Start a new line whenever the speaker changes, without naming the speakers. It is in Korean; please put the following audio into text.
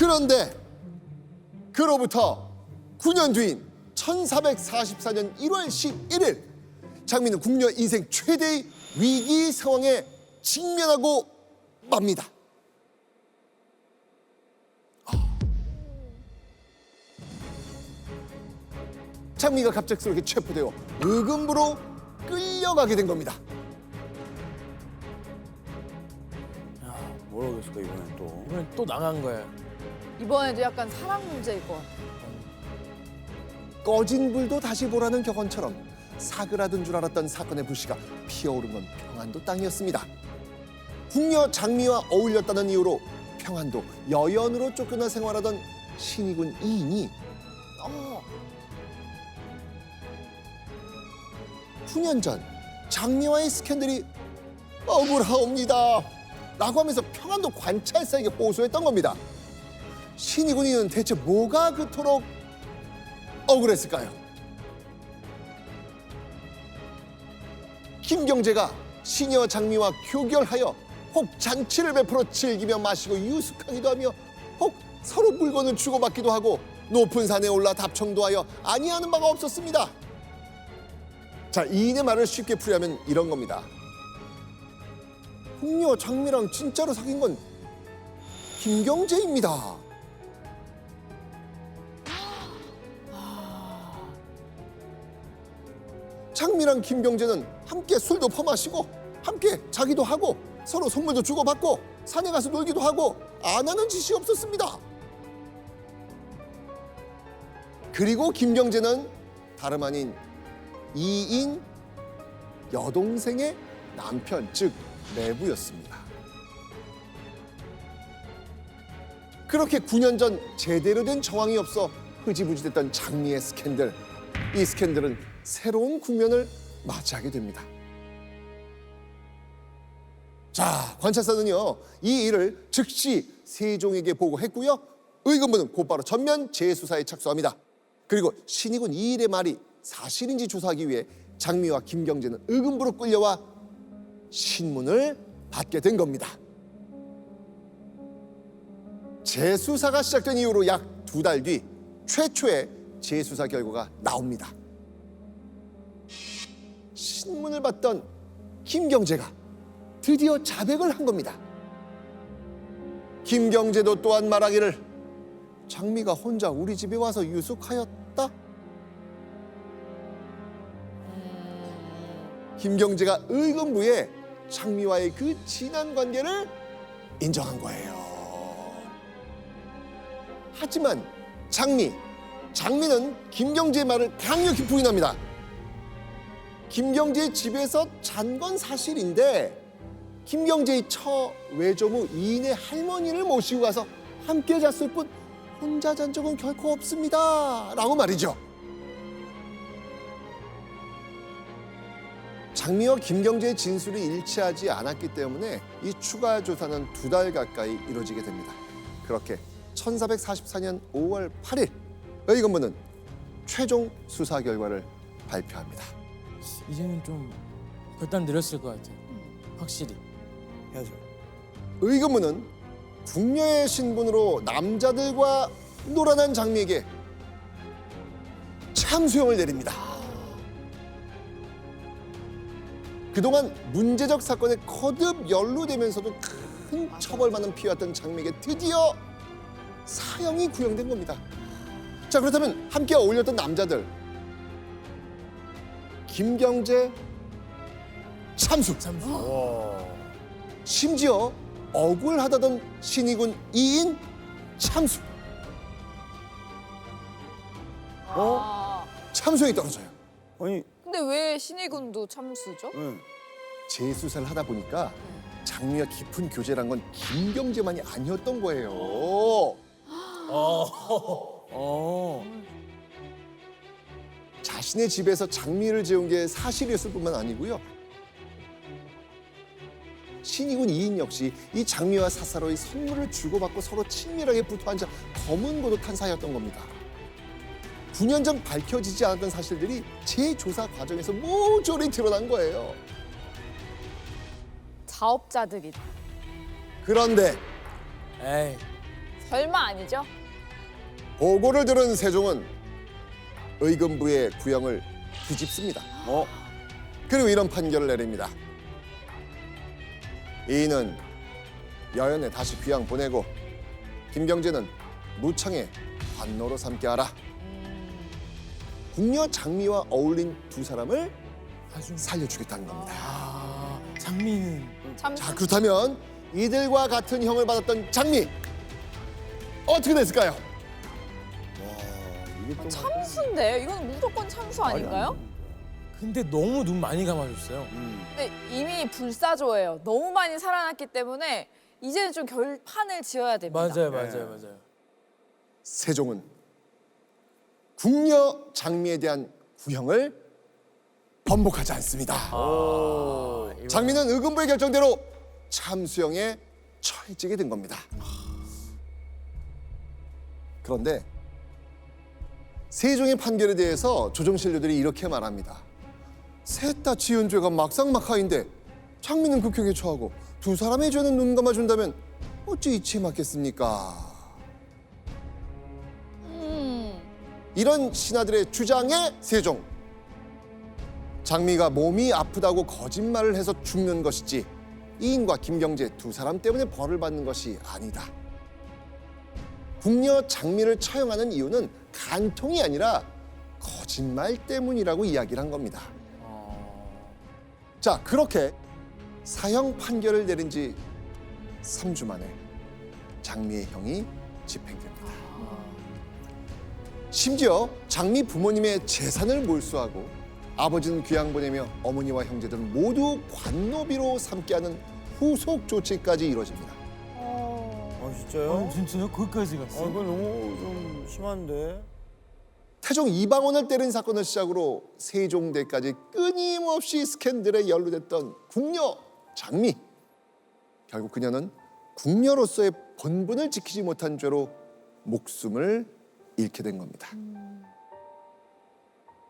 그런데 그로부터 9년 뒤인 1444년 1월 11일 장미는 궁녀 인생 최대의 위기 상황에 직면하고 맙니다. 장미가 갑작스럽게 체포되어 의금부로 끌려가게 된 겁니다.
뭐라고 했을까 이번엔 또.
이번엔 또 나간 거야.
이번에도 약간 사랑 문제일 것 같아.
꺼진 불도 다시 보라는 격언처럼 사그라든 줄 알았던 사건의 불씨가 피어오른 건 평안도 땅이었습니다. 궁녀 장미와 어울렸다는 이유로 평안도 여연으로 쫓겨나 생활하던 신이군 이인이 9년 전 장미와의 스캔들이 억울하옵니다 라고 하면서 평안도 관찰사에게 호소했던 겁니다. 신이군 이는 대체 뭐가 그토록 억울했을까요? 김경재가 시녀 장미와 교결하여 혹 잔치를 베풀어 즐기며 마시고 유숙하기도 하며 혹 서로 물건을 주고받기도 하고 높은 산에 올라 답청도 하여 아니하는 바가 없었습니다. 자, 이인의 말을 쉽게 풀이하면 이런 겁니다. 궁녀 장미랑 진짜로 사귄 건 김경재입니다. 장미랑 김경재는 함께 술도 퍼마시고 함께 자기도 하고 서로 선물도 주고받고 산에 가서 놀기도 하고 안 하는 짓이 없었습니다. 그리고 김경재는 다름 아닌 이인 여동생의 남편, 즉 내부였습니다. 그렇게 9년 전 제대로 된 정황이 없어 흐지부지됐던 장미의 스캔들. 이 스캔들은 새로운 국면을 맞이하게 됩니다. 자, 관찰사는요, 이 일을 즉시 세종에게 보고했고요. 의금부는 곧바로 전면 재수사에 착수합니다. 그리고 신이군 이 일의 말이 사실인지 조사하기 위해 장미와 김경재는 의금부로 끌려와 신문을 받게 된 겁니다. 재수사가 시작된 이후로 약 2달 뒤 최초의 재수사 결과가 나옵니다. 신문을 받던 김경재가 드디어 자백을 한 겁니다. 김경재도 또한 말하기를 장미가 혼자 우리 집에 와서 유숙하였다. 김경재가 의금부에 장미와의 그 진한 관계를 인정한 거예요. 하지만 장미는 김경재의 말을 강력히 부인합니다. 김경재의 집에서 잔 건 사실인데 김경재의 처 외조무 이인의 할머니를 모시고 가서 함께 잤을 뿐 혼자 잔 적은 결코 없습니다 라고 말이죠. 장미와 김경재의 진술이 일치하지 않았기 때문에 이 추가 조사는 2달 가까이 이루어지게 됩니다. 그렇게 1444년 5월 8일 의금부는 최종 수사 결과를 발표합니다.
이제는 좀 결단 내렸을 것 같아요. 확실히.
해야죠.
의금부는 궁녀의 신분으로 남자들과 놀아난 장미에게 참수형을 내립니다. 그동안 문제적 사건에 거듭 연루되면서도 큰 처벌받는 피해왔던 장미에게 드디어 사형이 구형된 겁니다. 자, 그렇다면 함께 어울렸던 남자들 김경재 참수. 심지어 억울하다던 신이군 이인 참수. 참수형이 떨어져요.
아니,
근데 왜 신의군도 참수죠?
네.
재수사를 하다 보니까 장미와 깊은 교제란 건 김경재만이 아니었던 거예요. 자신의 집에서 장미를 재운 게 사실이었을 뿐만 아니고요. 신이군 이인 역시 이 장미와 사사로이 선물을 주고받고 서로 친밀하게 붙어앉아 검은 고도 탄 사이였던 겁니다. 9년 전 밝혀지지 않았던 사실들이 재조사 과정에서 모조리 드러난 거예요.
자업자득이다.
그런데
에이.
설마 아니죠?
보고를 들은 세종은 의금부의 구형을 뒤집습니다. 그리고 이런 판결을 내립니다. 이인은 여연에 다시 귀양 보내고 김경재는 무창에 관노로 삼게 하라. 궁녀 장미와 어울린 두 사람을
아주
살려주겠다는 겁니다.
장미는
참수.
자, 그렇다면 이들과 같은 형을 받았던 장미 어떻게 됐을까요?
와, 이게 또
참수인데요? 이건 무조건 참수 아닌가요?
근데 너무 눈 많이 감아줬어요.
근데 이미 불사조예요. 너무 많이 살아났기 때문에 이제는 좀 결판을 지어야 됩니다.
맞아요.
세종은 궁녀 장미에 대한 구형을 번복하지 않습니다. 장미는 의금부의 결정대로 참수형에 처해지게 된 겁니다. 그런데 세종의 판결에 대해서 조정신료들이 이렇게 말합니다. 셋 다 지은 죄가 막상막하인데 장미는 극형에 처하고 두 사람의 죄는 눈 감아준다면 어찌 이치에 맞겠습니까? 이런 신하들의 주장에 세종, 장미가 몸이 아프다고 거짓말을 해서 죽는 것이지 이인과 김경재 두 사람 때문에 벌을 받는 것이 아니다. 궁녀 장미를 처형하는 이유는 간통이 아니라 거짓말 때문이라고 이야기를 한 겁니다. 자, 그렇게 사형 판결을 내린 지 3주 만에 장미의 형이 집행됩니다. 심지어 장미 부모님의 재산을 몰수하고 아버지는 귀양 보내며 어머니와 형제들은 모두 관노비로 삼게 하는 후속 조치까지 이루어집니다.
아, 진짜요?
진짜요? 거기까지
아,
갔어요?
이거 너무 좀 심한데.
태종 이방원을 때린 사건을 시작으로 세종대까지 끊임없이 스캔들에 연루됐던 궁녀 장미. 결국 그녀는 궁녀로서의 본분을 지키지 못한 죄로 목숨을 잃게 된 겁니다.